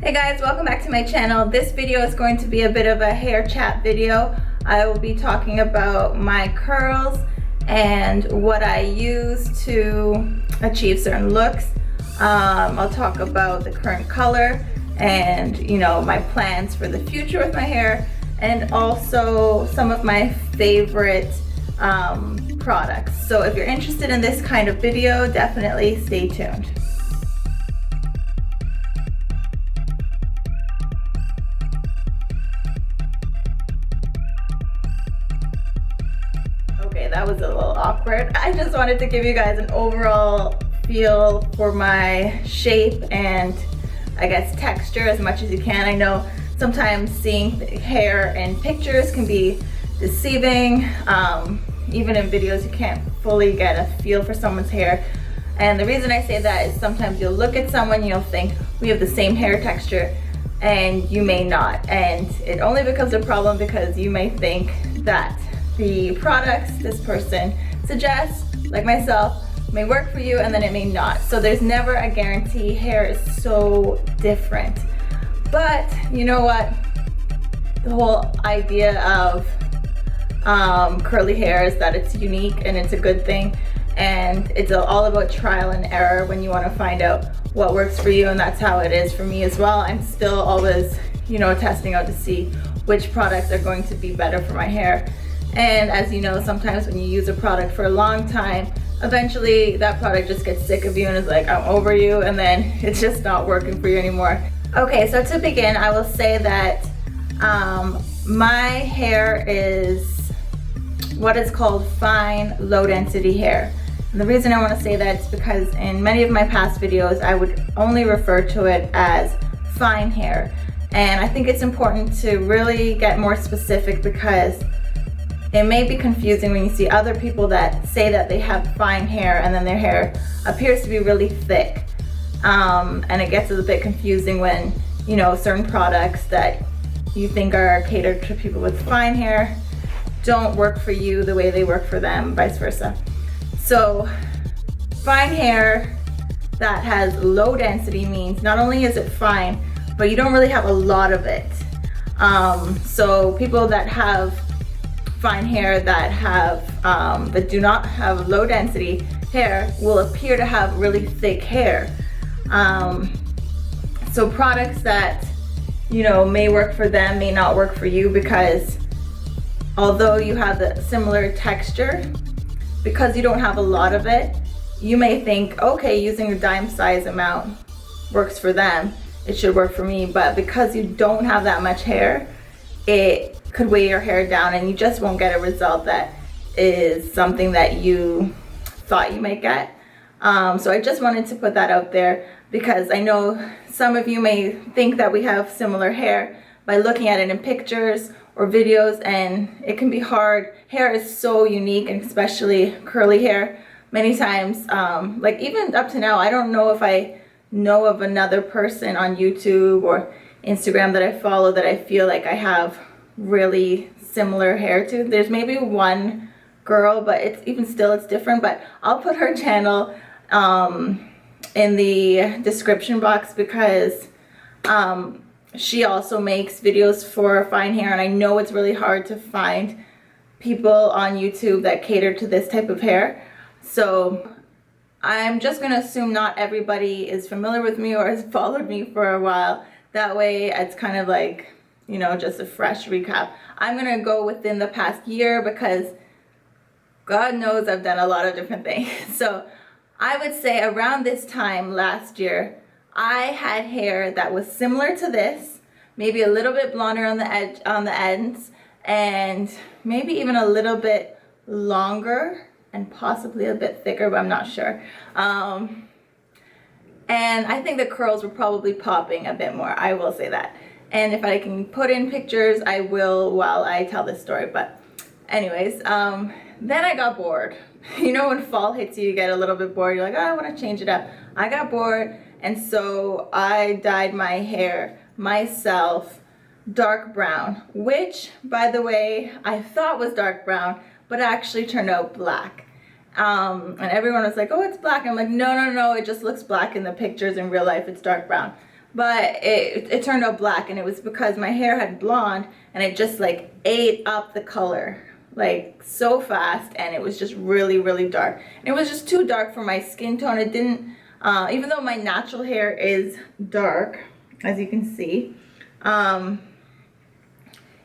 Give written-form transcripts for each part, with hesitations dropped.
Hey guys, welcome back to my channel. This video is going to be a bit of a hair chat video. I will be talking about my curls and what I use to achieve certain looks. I'll talk about the current color and my plans for the future with my hair, and also some of my favorite products. So if you're interested in this kind of video, definitely stay tuned. Okay, that was a little awkward. I just wanted to give you guys an overall feel for my shape and I guess texture as much as you can. I know sometimes seeing hair in pictures can be deceiving. Even in videos you can't fully get a feel for someone's hair. And the reason I say that is sometimes you'll look at someone, you'll think we have the same hair texture, and you may not. And it only becomes a problem because you may think that the products this person suggests, like myself, may work for you and then it may not. So there's never a guarantee. Hair is so different. But you know what? The whole idea of curly hair is that it's unique and it's a good thing. And it's all about trial and error when you want to find out what works for you, and that's how it is for me as well. I'm still always, testing out to see which products are going to be better for my hair. And as you know, sometimes when you use a product for a long time, eventually that product just gets sick of you and is like, I'm over you, and then it's just not working for you anymore. Okay, so to begin, I will say that my hair is what is called fine, low density hair. And the reason I want to say that is because in many of my past videos, I would only refer to it as fine hair. And I think it's important to really get more specific because it may be confusing when you see other people that say that they have fine hair and then their hair appears to be really thick. And it gets a bit confusing when, certain products that you think are catered to people with fine hair don't work for you the way they work for them, vice versa. So fine hair that has low density means not only is it fine, but you don't really have a lot of it. So people that have fine hair that do not have low density hair will appear to have really thick hair. So products that may work for them may not work for you, because although you have the similar texture, because you don't have a lot of it, you may think, okay, using a dime size amount works for them, it should work for me. But because you don't have that much hair, it could weigh your hair down and you just won't get a result that is something that you thought you might get. So I just wanted to put that out there because I know some of you may think that we have similar hair by looking at it in pictures or videos, and it can be hard. Hair is so unique, and especially curly hair. Many times, like even up to now, I don't know if I know of another person on YouTube or Instagram that I follow that I feel like I have really similar hair to. There's maybe one girl, but it's different. But I'll put her channel in the description box because she also makes videos for fine hair, and I know it's really hard to find people on YouTube that cater to this type of hair. So I'm just gonna assume not everybody is familiar with me or has followed me for a while. That way it's kind of like, just a fresh recap. I'm gonna go within the past year because God knows I've done a lot of different things. So I would say around this time last year, I had hair that was similar to this, maybe a little bit blonder on the ends, and maybe even a little bit longer and possibly a bit thicker, but I'm not sure. And I think the curls were probably popping a bit more, I will say that. And if I can put in pictures, I will while I tell this story. But anyways, then I got bored. When fall hits you, you get a little bit bored. You're like, oh, I want to change it up. I got bored, and so I dyed my hair myself dark brown, which, by the way, I thought was dark brown, but actually turned out black. And everyone was like, oh, it's black. I'm like, no, it just looks black in the pictures. In real life, it's dark brown. but it turned out black, and it was because my hair had blonde and it just like ate up the color like so fast, and it was just really, really dark. And it was just too dark for my skin tone. It didn't, even though my natural hair is dark, as you can see,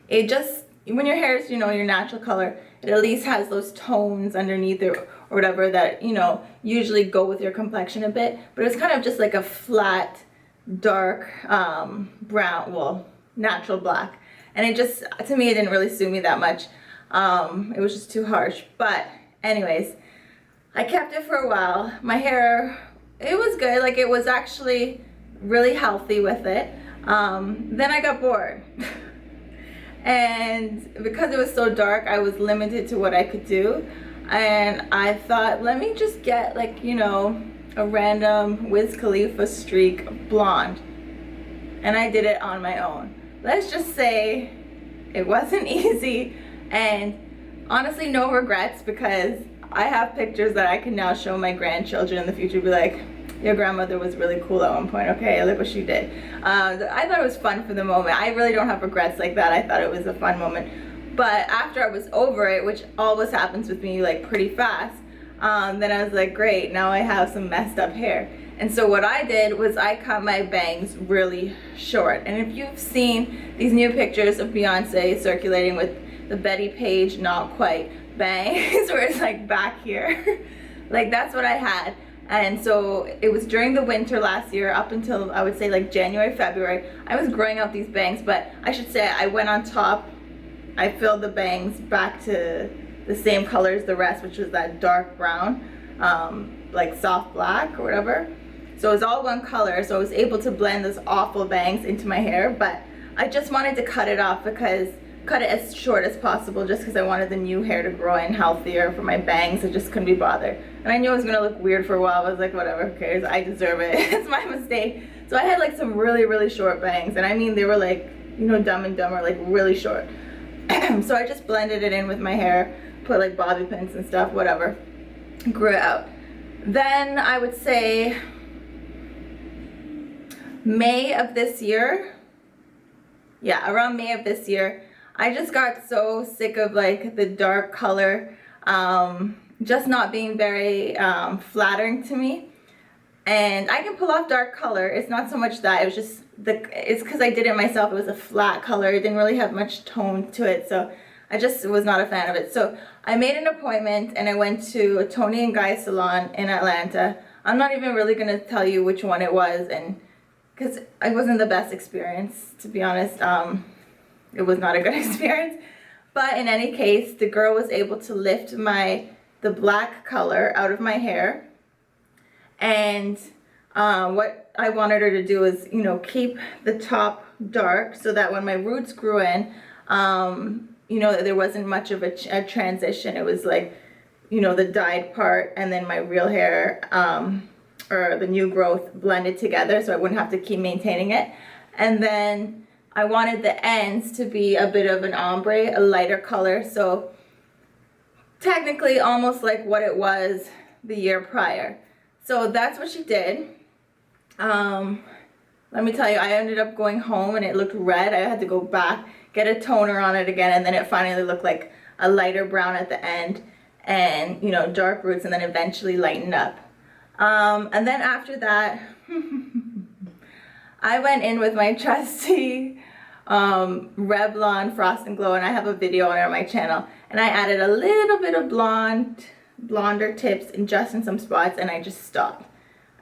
it just, when your hair is, you know, your natural color, it at least has those tones underneath it or whatever that, you know, usually go with your complexion a bit. But it's kind of just like a flat, dark, brown, well, natural black. And it just, to me, it didn't really suit me that much. It was just too harsh. But anyways, I kept it for a while. My hair, it was good. Like, it was actually really healthy with it. Then I got bored. And because it was so dark, I was limited to what I could do. And I thought, let me just get, like, you know, a random Wiz Khalifa streak blonde. And I did it on my own. Let's just say it wasn't easy, and honestly no regrets, because I have pictures that I can now show my grandchildren in the future, be like, your grandmother was really cool at one point, okay, look what she did. I thought it was fun for the moment. I really don't have regrets like that. I thought it was a fun moment. But after I was over it, which always happens with me like pretty fast, then I was like, great, now I have some messed up hair. And so what I did was I cut my bangs really short. And if you've seen these new pictures of Beyonce circulating with the Betty Page not quite bangs, where it's like back here, like that's what I had. And so it was during the winter last year up until I would say like January, February, I was growing out these bangs. But I should say I went on top, I filled the bangs back to the same color as the rest, which was that dark brown, like soft black or whatever. So it was all one color, so I was able to blend those awful bangs into my hair. But I just wanted to cut it off, because cut it as short as possible, just because I wanted the new hair to grow in healthier. For my bangs, I just couldn't be bothered. And I knew it was gonna look weird for a while. I was like, whatever, who cares, I deserve it. It's my mistake. So I had like some really, really short bangs, and I mean they were like, you know, Dumb and Dumber, like really short. So I just blended it in with my hair, put like bobby pins and stuff, whatever, grew it out. Then I would say May of this year, yeah, around May of this year, I just got so sick of like the dark color, just not being very flattering to me. And I can pull off dark color. It's not so much that, it was just it's because I did it myself. It was a flat color. It didn't really have much tone to it, so I just was not a fan of it. So I made an appointment and I went to a Tony and Guy salon in Atlanta. I'm not even really gonna tell you which one it was, and because it wasn't the best experience, to be honest. It was not a good experience. But in any case, the girl was able to lift the black color out of my hair. And what I wanted her to do is, you know, keep the top dark, so that when my roots grew in, you know, there wasn't much of a transition. It was like, you know, the dyed part and then my real hair, or the new growth blended together, so I wouldn't have to keep maintaining it. And then I wanted the ends to be a bit of an ombre, a lighter color, so technically almost like what it was the year prior. So that's what she did. Let me tell you, I ended up going home and it looked red. I had to go back, get a toner on it again, and then it finally looked like a lighter brown at the end, and, you know, dark roots, and then eventually lightened up. And then after that, I went in with my trusty Revlon Frost and Glow, and I have a video on it on my channel, and I added a little bit of blonder tips in just in some spots, and I just stopped.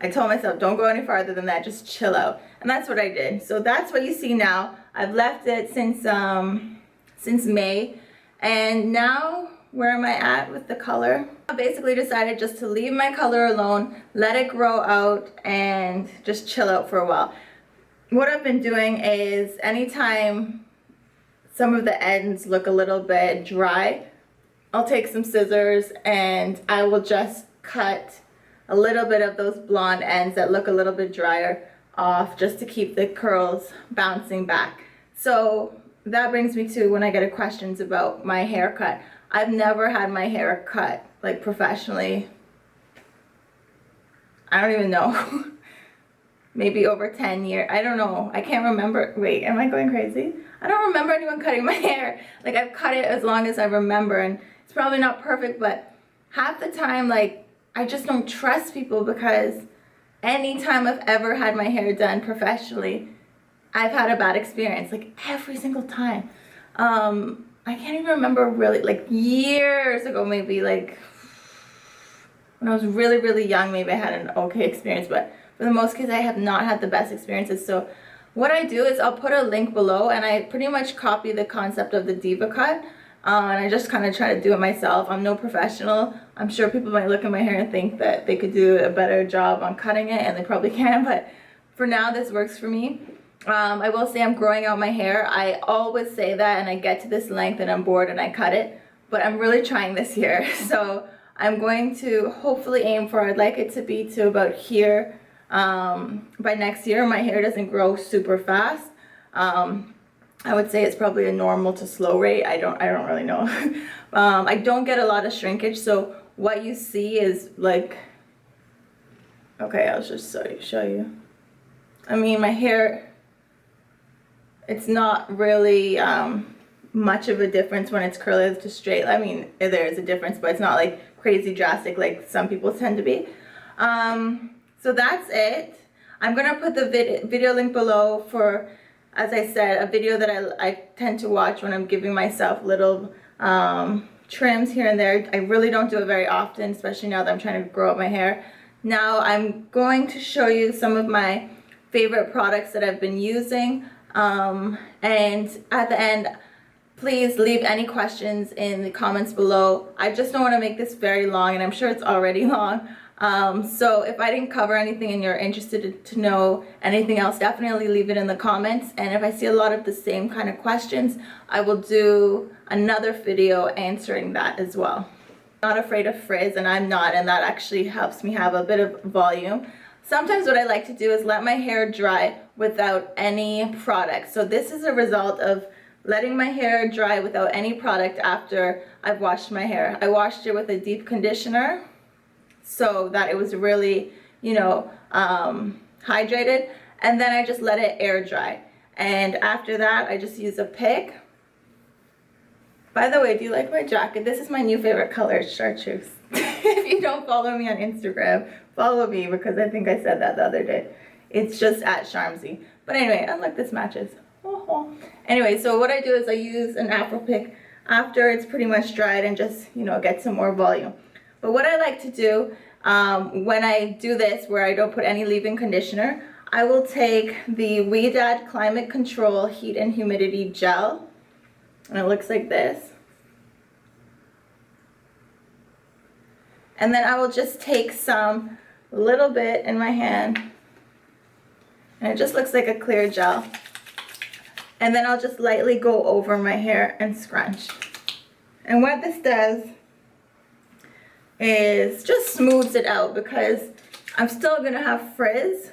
I told myself, don't go any farther than that, just chill out. And that's what I did. So that's what you see now. I've left it since May, and now where am I at with the color? I basically decided just to leave my color alone, let it grow out, and just chill out for a while. What I've been doing is anytime some of the ends look a little bit dry, I'll take some scissors and I will just cut a little bit of those blonde ends that look a little bit drier off, just to keep the curls bouncing back. So that brings me to when I get questions about my haircut. I've never had my hair cut like professionally. I don't even know. maybe over 10 years. I don't know. I can't remember. Wait, am I going crazy? I don't remember anyone cutting my hair. Like, I've cut it as long as I remember, and it's probably not perfect, but half the time, like, I just don't trust people, because anytime I've ever had my hair done professionally, I've had a bad experience, like every single time. I can't even remember, really, like years ago, maybe like when I was really, really young, maybe I had an okay experience, but for the most cases, I have not had the best experiences. So what I do is I'll put a link below, and I pretty much copy the concept of the Deva cut, and I just kind of try to do it myself. I'm no professional. I'm sure people might look at my hair and think that they could do a better job on cutting it, and they probably can, but for now, this works for me. I will say I'm growing out my hair. I always say that, and I get to this length and I'm bored and I cut it, but I'm really trying this year. So I'm going to hopefully aim for, I'd like it to be to about here by next year. My hair doesn't grow super fast. I would say it's probably a normal to slow rate. I don't really know. I don't get a lot of shrinkage, so what you see is like, okay, I'll just show you. I mean, my hair, it's not really much of a difference when it's curly to straight. I mean, there is a difference, but it's not like crazy drastic like some people tend to be. So that's it. I'm gonna put the video link below for, as I said, a video that I tend to watch when I'm giving myself little trims here and there. I really don't do it very often, especially now that I'm trying to grow out my hair. Now I'm going to show you some of my favorite products that I've been using, and at the end, please leave any questions in the comments below. I just don't want to make this very long, and I'm sure it's already long. So if I didn't cover anything and you're interested to know anything else, definitely leave it in the comments. And if I see a lot of the same kind of questions, I will do another video answering that as well. I'm not afraid of frizz, and I'm not, and that actually helps me have a bit of volume. Sometimes what I like to do is let my hair dry without any product. So this is a result of letting my hair dry without any product after I've washed my hair. I washed it with a deep conditioner so that it was really, you know, hydrated, and then I just let it air dry. And after that, I just use a pick. By the way, do you like my jacket? This is my new favorite color, chartreuse. If you don't follow me on Instagram, follow me, because I think I said that the other day. It's just at Charmsy. But anyway, and look, this matches. Anyway, so what I do is I use an Afro pick after it's pretty much dried, and just, you know, get some more volume. But what I like to do when I do this, where I don't put any leave-in conditioner, I will take the Dad Climate Control Heat and Humidity Gel, and it looks like this. And then I will just take some, a little bit in my hand, and it just looks like a clear gel. And then I'll just lightly go over my hair and scrunch. And what this does is just smooths it out, because I'm still gonna have frizz,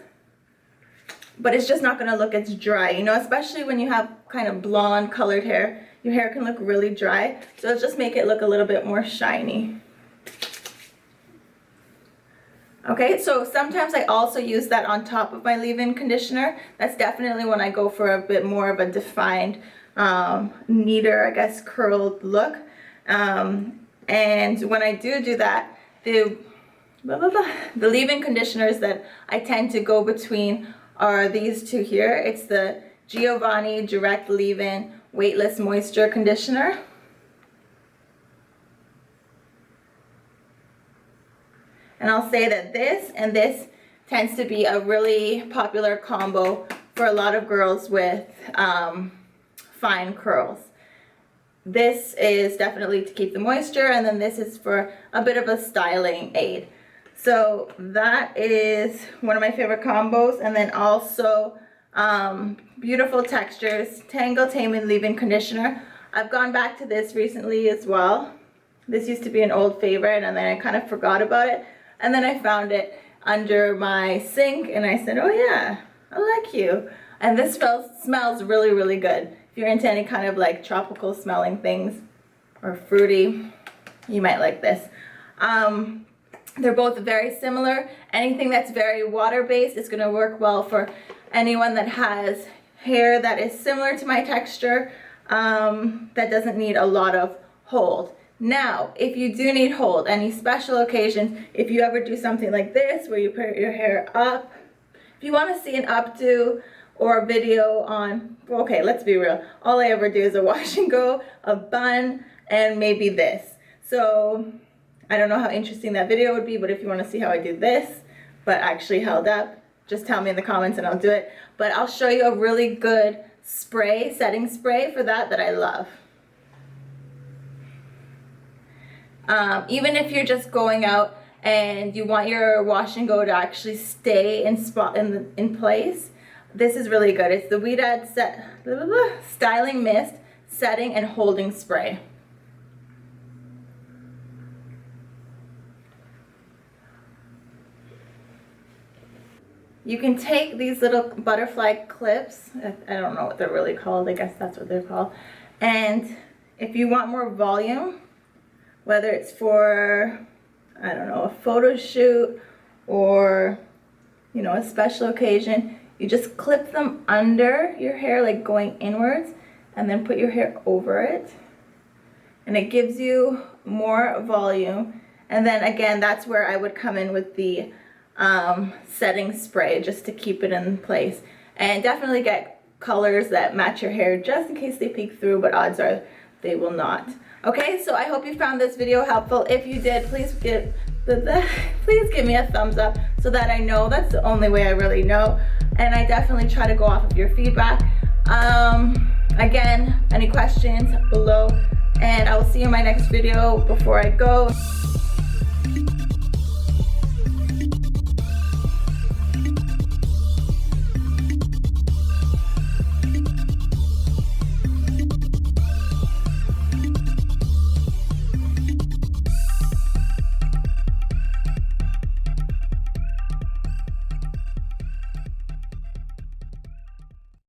but it's just not gonna look as dry, you know, especially when you have kind of blonde colored hair. Your hair can look really dry, so it'll just make it look a little bit more shiny. Okay, so sometimes I also use that on top of my leave-in conditioner. That's definitely when I go for a bit more of a defined, neater, I guess, curled look. And when I do that, the leave-in conditioners that I tend to go between are these two here. It's the Giovanni Direct Leave-In Weightless Moisture Conditioner. And I'll say that this and this tends to be a really popular combo for a lot of girls with fine curls. This is definitely to keep the moisture, and then this is for a bit of a styling aid. So that is one of my favorite combos. And then also Beautiful Textures Tangle Tame Leave-In Conditioner. I've gone back to this recently as well. This used to be an old favorite, and then I kind of forgot about it. And then I found it under my sink, and I said, oh yeah, I like you. And this smells really, really good. If you're into any kind of like tropical smelling things or fruity, you might like this. They're both very similar. Anything that's very water-based is gonna work well for anyone that has hair that is similar to my texture, that doesn't need a lot of hold. Now, if you do need hold, any special occasions, if you ever do something like this where you put your hair up, if you want to see an updo or a video on, okay, let's be real, all I ever do is a wash and go, a bun, and maybe this. So I don't know how interesting that video would be, but if you want to see how I do this, but actually held up, just tell me in the comments and I'll do it. But I'll show you a really good spray, setting spray for that I love. Even if you're just going out and you want your wash and go to actually stay in place, this is really good. It's the Weedad Styling Mist Setting and Holding Spray. You can take these little butterfly clips, I don't know what they're really called, I guess that's what they're called, and if you want more volume, whether it's for, I don't know, a photo shoot or, you know, a special occasion, you just clip them under your hair, like going inwards, and then put your hair over it, and it gives you more volume. And then again, that's where I would come in with the setting spray, just to keep it in place. And definitely get colors that match your hair, just in case they peek through, but odds are they will not. Okay, so I hope you found this video helpful. If you did, please give me a thumbs up so that I know. That's the only way I really know. And I definitely try to go off of your feedback. Again, any questions below, and I will see you in my next video. Before I go,